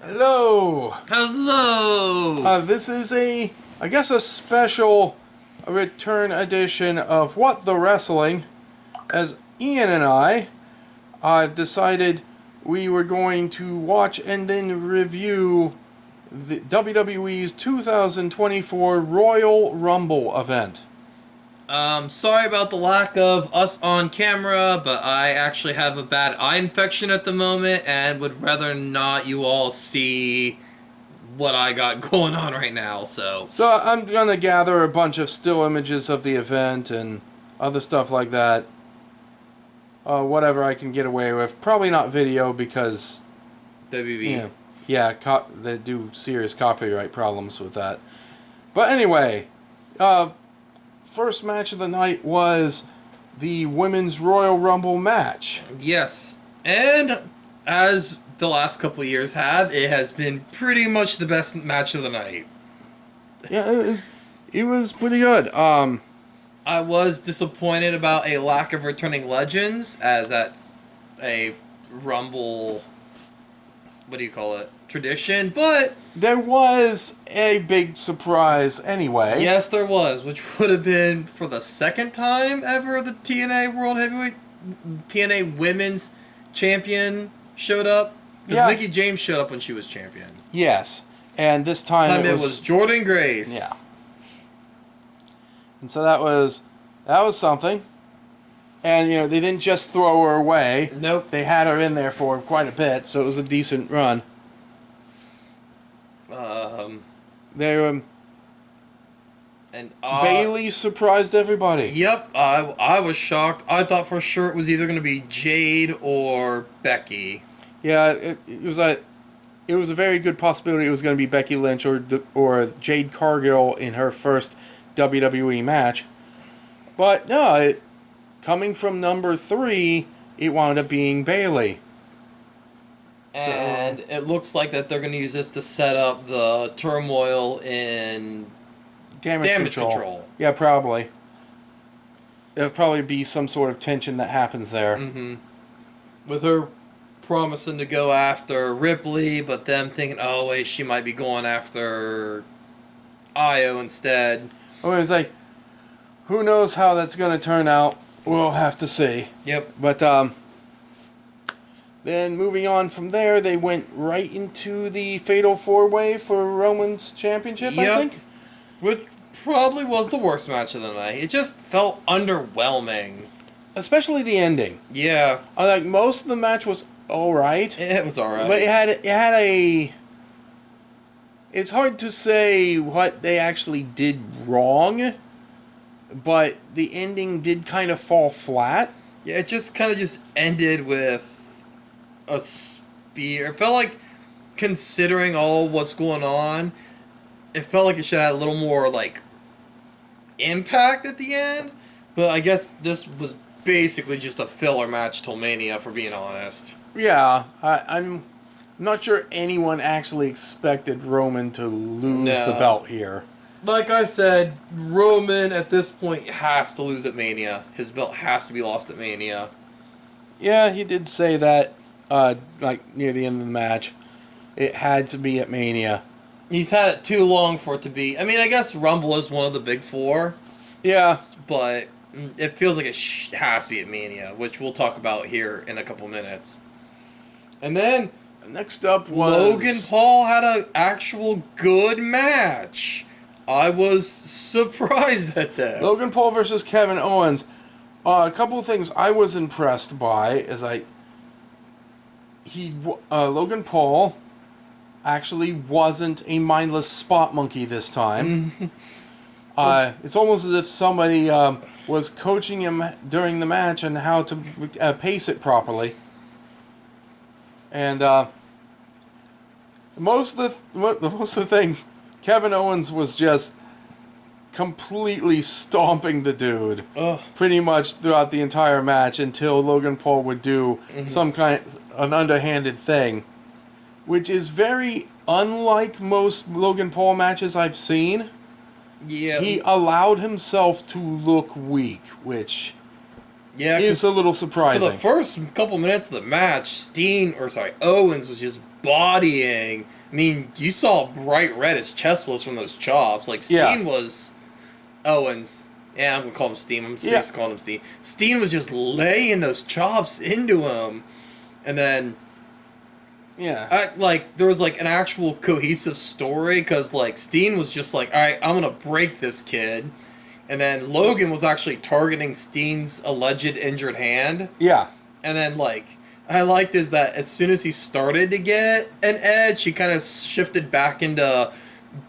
Hello! Hello! This is I guess a special return edition of What the Wrestling, as Ian and I decided we were going to watch and then review the WWE's 2024 Royal Rumble event. Sorry about the lack of us on camera, but I actually have a bad eye infection at the moment and would rather not you all see what I got going on right now, so I'm gonna gather a bunch of still images of the event and other stuff like that. Whatever I can get away with. Probably not video because WB. they do serious copyright problems with that. But anyway, first match of the night was the Women's Royal Rumble match. Yes, and as the last couple of years have, it has been pretty much the best match of the night. Yeah, it was pretty good. I was disappointed about a lack of returning legends, as that's a Rumble, what do you call it, tradition, but there was a big surprise anyway. yes, there was, which would have been for the second time ever the TNA World Heavyweight, TNA Women's Champion showed up. Because Yeah. Mickie James showed up when she was champion. Yes, and this time It was Jordynne Grace. Yeah. And so that was something. And, they didn't just throw her away. Nope. They had her in there for quite a bit, so it was a decent run. They Bailey surprised everybody. Yep, I was shocked. I thought for sure it was either going to be Jade or Becky. Yeah, it was a very good possibility it was going to be Becky Lynch or Jade Cargill in her first WWE match. But no, coming from number 3, it wound up being Bailey. And it looks like that they're going to use this to set up the turmoil in Damage Control. Yeah, probably. There'll probably be some sort of tension that happens there. Mm-hmm. With her promising to go after Ripley, but them thinking, oh wait, she might be going after Io instead. I mean, it's like, who knows how that's going to turn out? We'll have to see. Yep. But then moving on from there, they went right into the Fatal 4-Way for Roman's Championship, Yep. I think. Which probably was the worst match of the night. It just felt underwhelming. Especially the ending. Yeah. Like, most of the match was alright. It was alright. But it had a... It's hard to say what they actually did wrong, but the ending did kind of fall flat. Yeah, it just kind of just ended with a spear. It felt like, considering all what's going on, it felt like it should have had a little more, like, impact at the end. But I guess this was basically just a filler match till Mania, for being honest. Yeah, I'm not sure anyone actually expected Roman to lose the belt here. Like I said, Roman at this point has to lose at Mania. His belt has to be lost at Mania. Yeah, he did say that, like, near the end of the match. It had to be at Mania. He's had it too long for it to be. I mean, I guess Rumble is one of the big 4. Yeah. But it feels like it has to be at Mania, which we'll talk about here in a couple minutes. And then Next up was... Logan Paul had an actual good match. I was surprised at this. Logan Paul versus Kevin Owens. A couple of things I was impressed by is Logan Paul actually wasn't a mindless spot monkey this time. It's almost as if somebody was coaching him during the match on how to pace it properly. And most of the thing, Kevin Owens was just completely stomping the dude pretty much throughout the entire match until Logan Paul would do an underhanded thing, which is very unlike most Logan Paul matches I've seen. Yeah. He allowed himself to look weak, which is a little surprising. For the first couple minutes of the match, Owens was just bodying I mean, you saw bright red his chest was from those chops. Like, Steen was Owens. Yeah, I'm going to call him Steen. I'm serious calling him Steen. Steen was just laying those chops into him. And then... Yeah. There was, like, an actual cohesive story, because, like, Steen was just like, alright, I'm gonna break this kid. And then Logan was actually targeting Steen's alleged injured hand. Yeah. And then, like, I liked is that as soon as he started to get an edge, he kind of shifted back into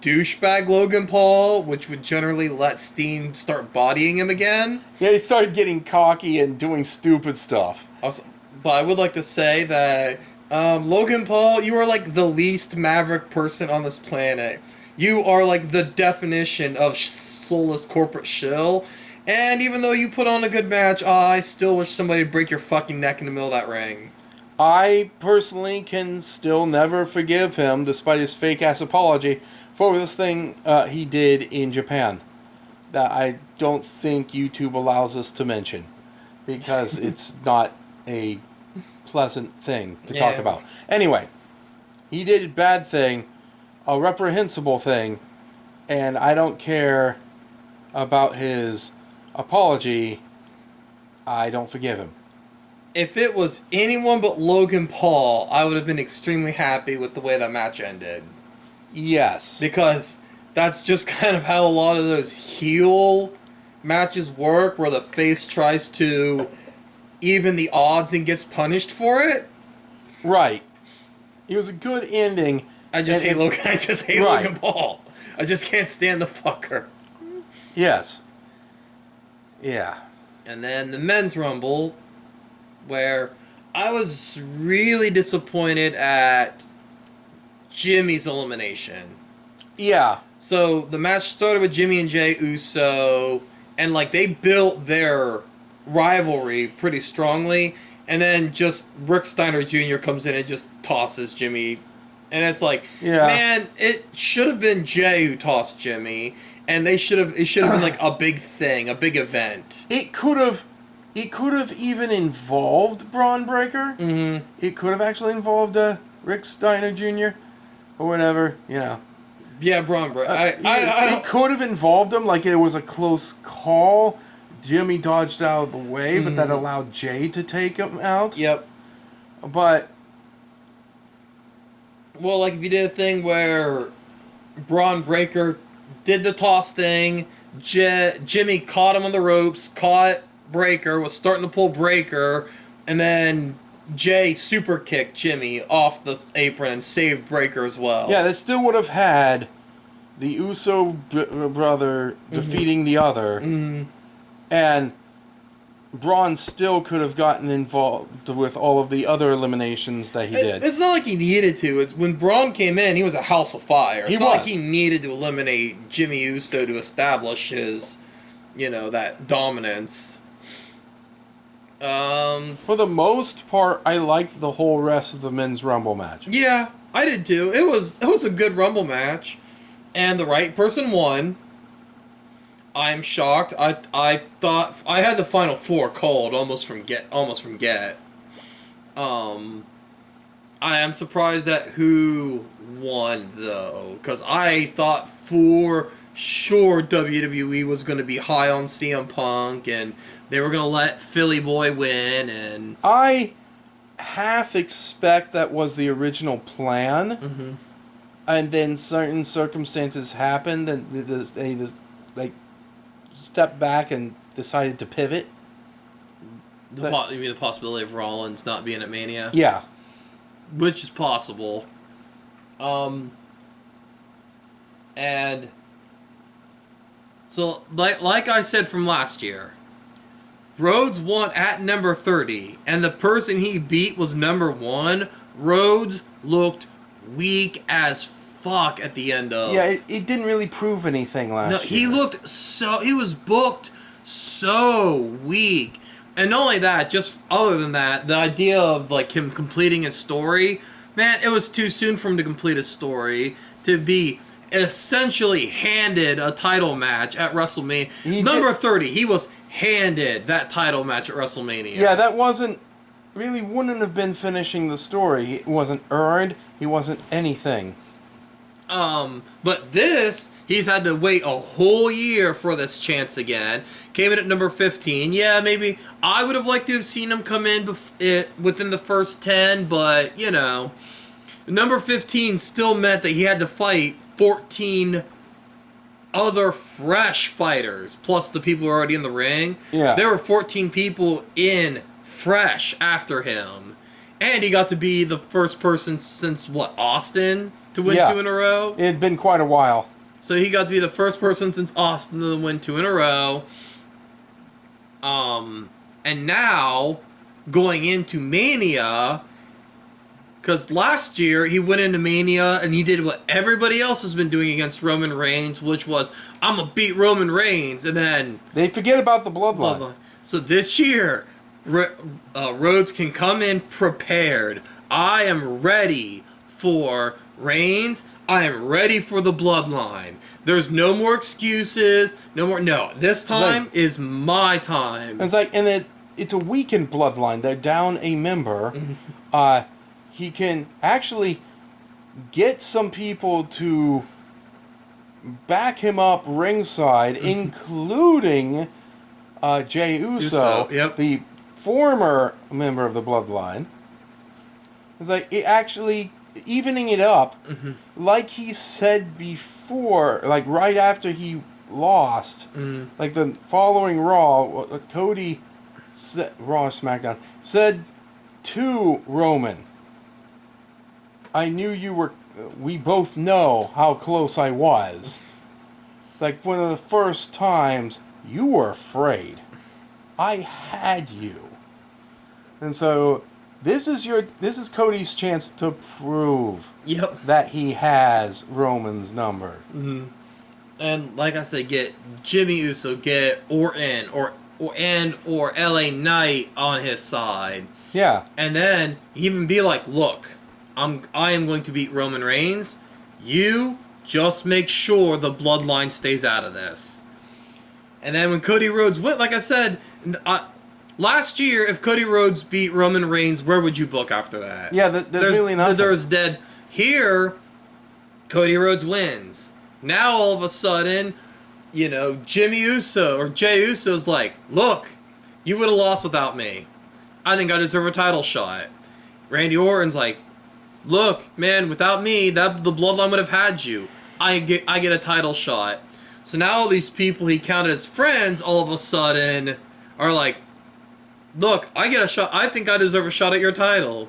douchebag Logan Paul, which would generally let Steen start bodying him again. Yeah, he started getting cocky and doing stupid stuff. Also, but I would like to say that Logan Paul, you are like the least maverick person on this planet. You are like the definition of soulless corporate shill. And even though you put on a good match, I still wish somebody would break your fucking neck in the middle of that ring. I personally can still never forgive him, despite his fake-ass apology, for this thing he did in Japan. That I don't think YouTube allows us to mention. Because it's not a pleasant thing to talk about. Anyway, he did a bad thing, a reprehensible thing, and I don't care about his apology. I don't forgive him. If it was anyone but Logan Paul, I would have been extremely happy with the way that match ended. Yes. Because that's just kind of how a lot of those heel matches work, where the face tries to even the odds and gets punished for it. Right. It was a good ending. I just hate Logan. I just hate Logan Paul. I just can't stand the fucker. Yes. Yeah. And then the men's rumble, where I was really disappointed at Jimmy's elimination. Yeah. So the match started with Jimmy and Jay Uso, and like they built their rivalry pretty strongly, and then just Rick Steiner Jr. comes in and just tosses Jimmy, and it's like, man, it should have been Jay who tossed Jimmy, and it should have been like a big thing, a big event. It could have even involved Braun Breaker. Mm-hmm. It could have actually involved Rick Steiner Jr. or whatever, you know. Yeah, Braun Breaker. It could have involved him, like it was a close call. Jimmy dodged out of the way, but that allowed Jay to take him out. Yep. But... well, like if you did a thing where Braun Breaker did the toss thing, Jimmy caught him on the ropes, caught Breaker, was starting to pull Breaker, and then Jay super kicked Jimmy off the apron and saved Breaker as well. Yeah, they still would have had the Uso brother defeating the other, and Braun still could have gotten involved with all of the other eliminations that he did. It's not like he needed to. It's when Braun came in, he was a house of fire. It's not like he needed to eliminate Jimmy Uso to establish his, that dominance. For the most part, I liked the whole rest of the men's Rumble match. Yeah, I did too. It was a good Rumble match, and the right person won. I'm shocked. I thought I had the final four called almost from get. I am surprised at who won though, because I thought for sure WWE was going to be high on CM Punk and they were going to let Philly Boy win, and I half expect that was the original plan, and then certain circumstances happened, and they stepped back and decided to pivot. You mean the possibility of Rollins not being at Mania? Yeah, which is possible. And so, like I said from last year, Rhodes won at number 30, and the person he beat was number 1. Rhodes looked weak as fuck at the end of... yeah, it didn't really prove anything last year. He was booked so weak. And not only that, just other than that, the idea of like him completing his story, man, it was too soon for him to complete his story, to be essentially handed a title match at WrestleMania. Number 30, he was handed that title match at WrestleMania. Yeah, that wasn't really wouldn't have been finishing the story. He wasn't earned. He wasn't anything. But this, he's had to wait a whole year for this chance again. Came in at number 15. Yeah, maybe I would have liked to have seen him come in within the first 10, but, you know, number 15 still meant that he had to fight 14 other fresh fighters, plus the people who are already in the ring. Yeah. There were 14 people in fresh after him. And he got to be the first person since, Austin? To win 2 in a row? It had been quite a while. So he got to be the first person since Austin to win 2 in a row. And now, going into Mania, because last year he went into Mania and he did what everybody else has been doing against Roman Reigns, which was, I'm going to beat Roman Reigns, and then... They forget about the bloodline. So this year, Rhodes can come in prepared. I am ready for Reigns. I am ready for the bloodline. There's no more excuses. No, this time is my time. It's like, and it's a weakened bloodline. They're down a member. He can actually get some people to back him up ringside, including Jey Uso, yep. the former member of the bloodline. It's like, it actually evening it up, like he said before, like right after he lost, like the following Raw, Cody said, Raw SmackDown, said to Roman, I knew you were, we both know how close I was. Like one of the first times you were afraid. I had you. And so this is Cody's chance to prove that he has Roman's number. And like I said, get Jimmy Uso, get Orton or LA Knight on his side. Yeah. And then even be like, look, I am going to beat Roman Reigns. You just make sure the bloodline stays out of this. And then when Cody Rhodes went, like I said, last year, if Cody Rhodes beat Roman Reigns, where would you book after that? Yeah, there's really nothing. There's dead. Here, Cody Rhodes wins. Now, all of a sudden, you know, Jimmy Uso or Jey Uso's like, look, you would have lost without me. I think I deserve a title shot. Randy Orton's like, look, man, without me, the bloodline would have had you. I get a title shot. So now all these people he counted as friends all of a sudden are like, look, I get a shot. I think I deserve a shot at your title.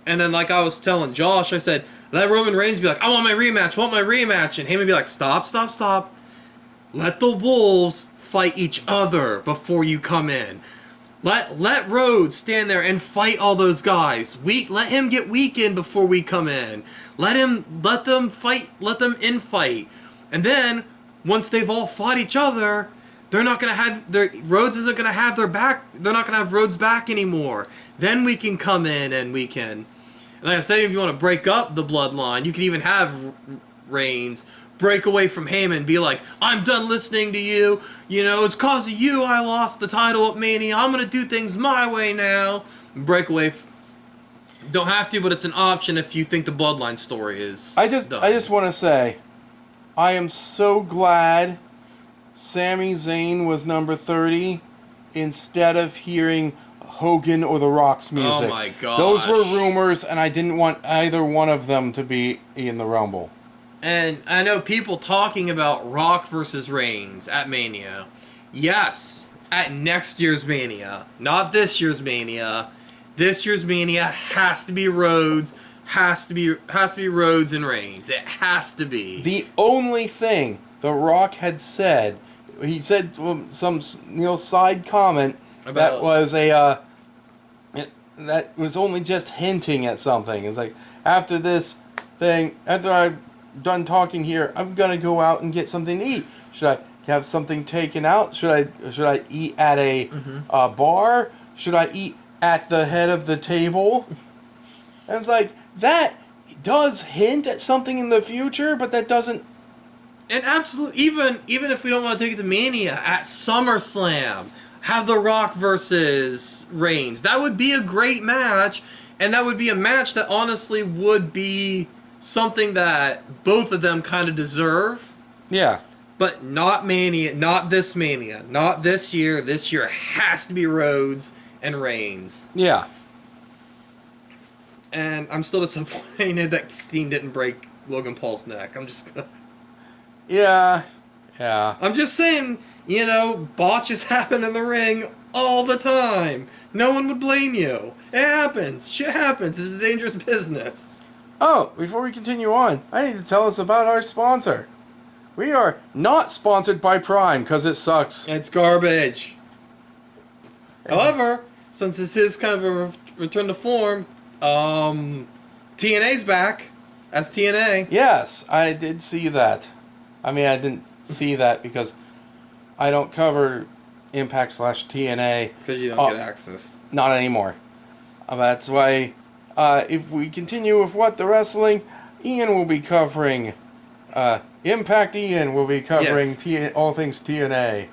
And then like I was telling Josh, I said, let Roman Reigns be like, I want my rematch. And Heyman be like, stop. Let the wolves fight each other before you come in. Let Rhodes stand there and fight all those guys. Let him get weakened before we come in. Let them fight. Let them infight. And then once they've all fought each other, they're not gonna have Rhodes isn't gonna have their back. They're not gonna have Rhodes back anymore. Then we can come in and we can. Like I said, if you want to break up the bloodline, you can even have Reigns break away from Heyman and be like, I'm done listening to you. You know, it's cause of you I lost the title at Mania. I'm going to do things my way now. Break away. Don't have to, but it's an option if you think the bloodline story is I just want to say, I am so glad Sami Zayn was number 30 instead of hearing Hogan or The Rock's music. Oh my gosh. Those were rumors, and I didn't want either one of them to be in the Rumble. And I know people talking about Rock versus Reigns at Mania. Yes, at next year's Mania. Not this year's Mania. This year's Mania has to be Rhodes. Has to be Rhodes and Reigns. It has to be. The only thing The Rock had said, he said some side comment that was that was only just hinting at something. It's like, after this thing, after I'm done talking here, I'm gonna go out and get something to eat. Should I have something taken out? Should I eat at a bar? Should I eat at the head of the table? And it's like, that does hint at something in the future, but that doesn't. And absolutely, even if we don't want to take it to Mania, at SummerSlam, have The Rock versus Reigns. That would be a great match, and that would be a match that honestly would be something that both of them kind of deserve. Yeah. But not Mania, not this Mania, not this year. This year has to be Rhodes and Reigns. Yeah. And I'm still disappointed that Steen didn't break Logan Paul's neck. I'm just gonna... Yeah. Yeah. I'm just saying, you know, botches happen in the ring all the time. No one would blame you. It happens. Shit happens. It's a dangerous business. Oh, before we continue on, I need to tell us about our sponsor. We are not sponsored by Prime, because it sucks. It's garbage. However, since this is kind of a return to form, TNA's back as TNA. Yes, I did see that. I mean, I didn't see that because I don't cover Impact/TNA. Because you don't get access. Not anymore. That's why, if we continue with What the Wrestling, Ian will be covering, Impact Ian will be covering all things TNA.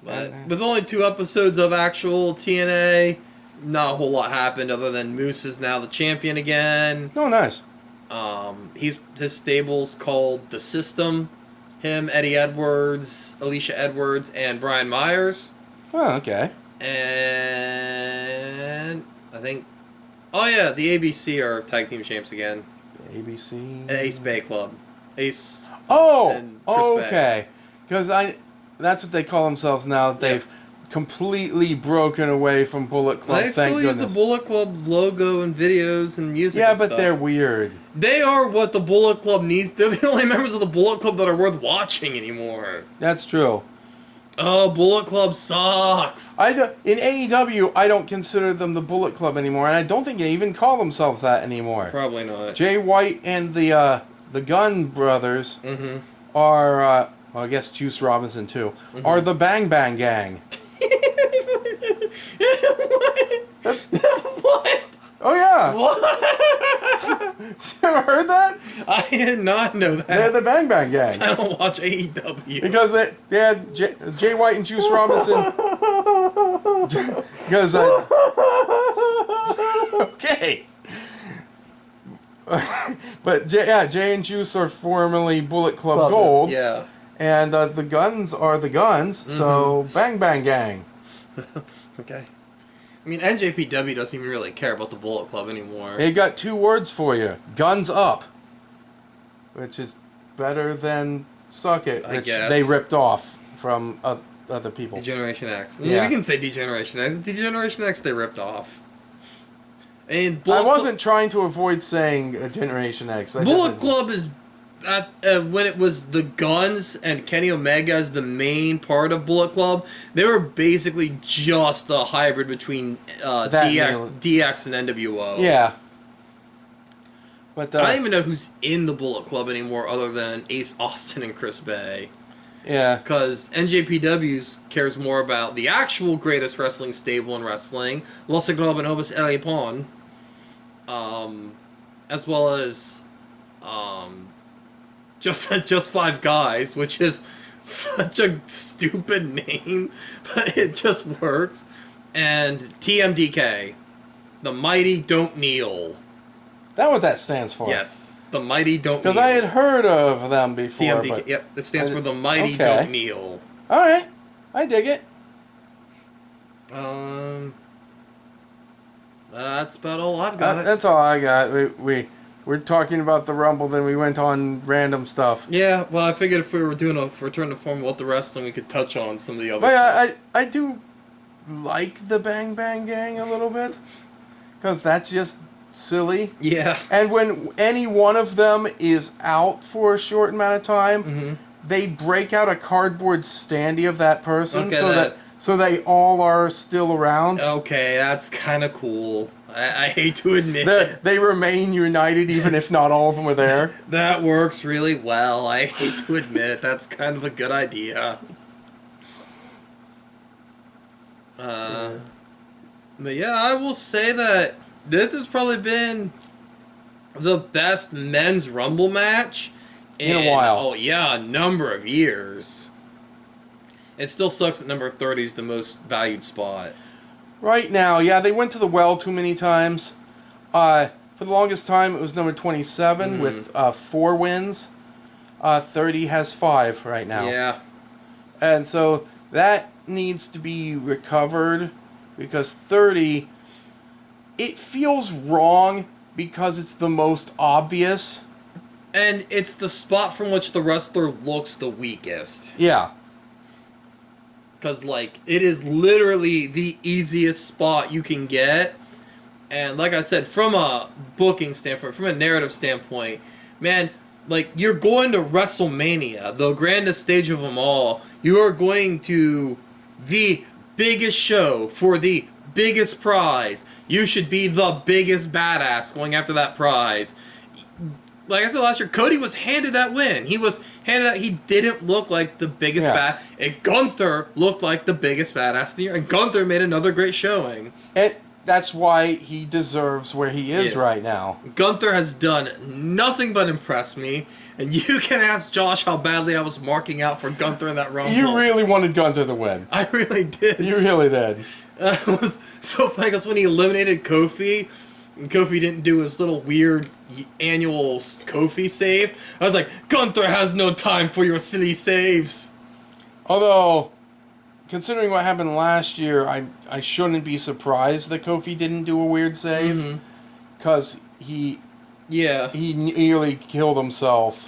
But with only 2 episodes of actual TNA, not a whole lot happened other than Moose is now the champion again. Oh, nice. His stable's called The System. Him, Eddie Edwards, Alicia Edwards, and Brian Myers. Oh, okay. And I think, oh yeah, the ABC are tag team champs again. ABC. Ace Bay Club. Ace. Oh, and Chris Bay. okay. Because that's what they call themselves now. That they've completely broken away from Bullet Club. They still use the Bullet Club logo and videos and music. Yeah, and but stuff. they're weird. They are what the Bullet Club needs. They're the only members of the Bullet Club that are worth watching anymore. That's true. Oh, Bullet Club sucks. In AEW, I don't consider them the Bullet Club anymore, and I don't think they even call themselves that anymore. Probably not. Jay White and the Gunn brothers are, well, I guess Juice Robinson too, are the Bang Bang Gang. What? Oh yeah. What? You ever heard that? I did not know that. They're the Bang Bang Gang. I don't watch AEW. Because they had Jay White and Juice Robinson. Because okay. But Jay and Juice are formerly Bullet Club Gold. Yeah. And the Guns are the Guns, so Bang Bang Gang. Okay. I mean, NJPW doesn't even really care about the Bullet Club anymore. They got 2 words for you. Guns up. Which is better than Suck It, which they ripped off from other people. Degeneration X. Yeah. We can say Degeneration X. Degeneration X they ripped off. And I wasn't trying to avoid saying Generation X. Bullet Club is... when it was the Guns and Kenny Omega as the main part of Bullet Club, they were basically just a hybrid between DX and NWO. Yeah. But I don't even know who's in the Bullet Club anymore other than Ace Austin and Chris Bay. Yeah. Because NJPW cares more about the actual greatest wrestling stable in wrestling, Los Globos El Ipon, as well as Just 5 Guys, which is such a stupid name, but it just works. And TMDK, the Mighty Don't Kneel. That what that stands for? Yes, the Mighty Don't Kneel. Because I had heard of them before. TMDK, but yep, it stands for the Mighty Don't Kneel. Alright, I dig it. That's about all I've got. That's all I got. We're talking about the Rumble, then we went on random stuff. Yeah, well, I figured if we were doing a return to form What the Wrestling, we could touch on some of the other but stuff. I do like the Bang Bang Gang a little bit. Because that's just silly. Yeah. And when any one of them is out for a short amount of time, they break out a cardboard standee of that person so they all are still around. Okay, that's kind of cool. I hate to admit They remain united even if not all of them are there. That works really well. I hate to admit that's kind of a good idea. But yeah, I will say that this has probably been the best men's Rumble match in a while. Oh yeah, a number of years. It still sucks that number 30 is the most valued spot. Right now, yeah, they went to the well too many times. For the longest time, it was number 27 with 4 wins. 30 has 5 right now. Yeah. And so that needs to be recovered because 30, it feels wrong because it's the most obvious. And it's the spot from which the wrestler looks the weakest. Yeah. Because, like, it is literally the easiest spot you can get. And like I said, from a booking standpoint, from a narrative standpoint, man, like, you're going to WrestleMania, the grandest stage of them all. You are going to the biggest show for the biggest prize. You should be the biggest badass going after that prize. Like I said last year, Cody was handed that win. He was handed that. He didn't look like the biggest and Gunther looked like the biggest badass of the year. And Gunther made another great showing. And that's why he deserves where he is right now. Gunther has done nothing but impress me. And you can ask Josh how badly I was marking out for Gunther in that Rumble. You really wanted Gunther to win. I really did. You really did. It was so funny because when he eliminated Kofi, and Kofi didn't do his little weird annual Kofi save, I was like, Gunther has no time for your silly saves. Although, considering what happened last year, I shouldn't be surprised that Kofi didn't do a weird save. Because he nearly killed himself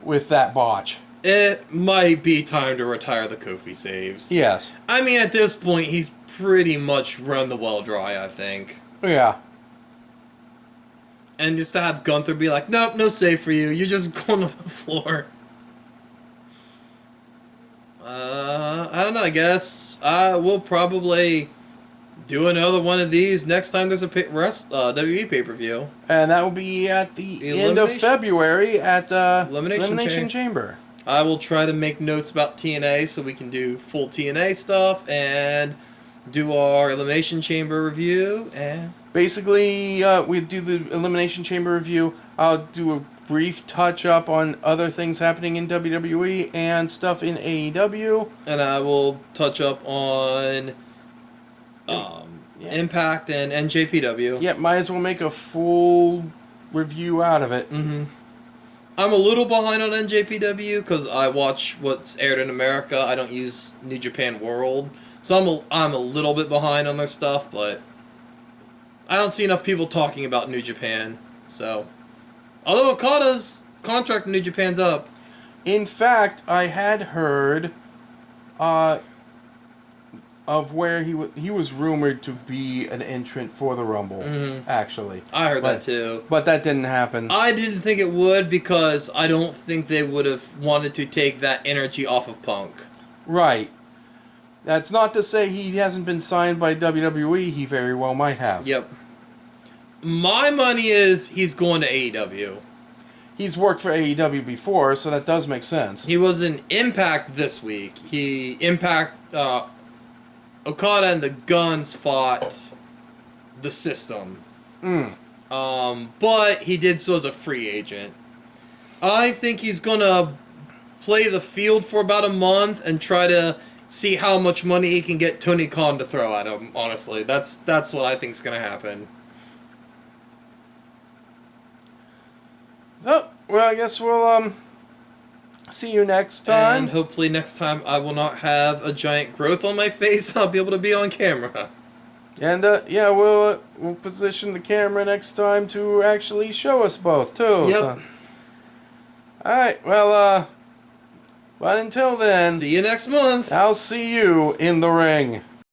with that botch. It might be time to retire the Kofi saves. Yes. I mean, at this point, he's pretty much run the well dry, I think. Yeah. And just to have Gunther be like, nope, no save for you. You're just going to the floor. I don't know, I guess. We'll probably do another one of these next time there's a WWE pay-per-view. And that will be at the end of February at Elimination Chamber. I will try to make notes about TNA so we can do full TNA stuff and do our Elimination Chamber review. And basically, we do the Elimination Chamber review. I'll do a brief touch-up on other things happening in WWE and stuff in AEW. And I will touch up on Impact and NJPW. Yeah, might as well make a full review out of it. I'm a little behind on NJPW because I watch what's aired in America. I don't use New Japan World. So I'm a little bit behind on their stuff, but I don't see enough people talking about New Japan. So, although Okada's contract in New Japan's up. In fact, I had heard of where he was rumored to be an entrant for the Rumble, actually. I heard that too. But that didn't happen. I didn't think it would because I don't think they would have wanted to take that energy off of Punk. Right. That's not to say he hasn't been signed by WWE. He very well might have. Yep. My money is he's going to AEW. He's worked for AEW before, so that does make sense. He was in Impact this week. Okada and the Guns fought the System. But he did so as a free agent. I think he's going to play the field for about a month and try to see how much money he can get Tony Khan to throw at him, honestly. That's what I think is going to happen. So, well, I guess we'll see you next time. And hopefully next time I will not have a giant growth on my face and I'll be able to be on camera. And, we'll position the camera next time to actually show us both, too. Yep. So. Alright, well, but until then... See you next month. I'll see you in the ring.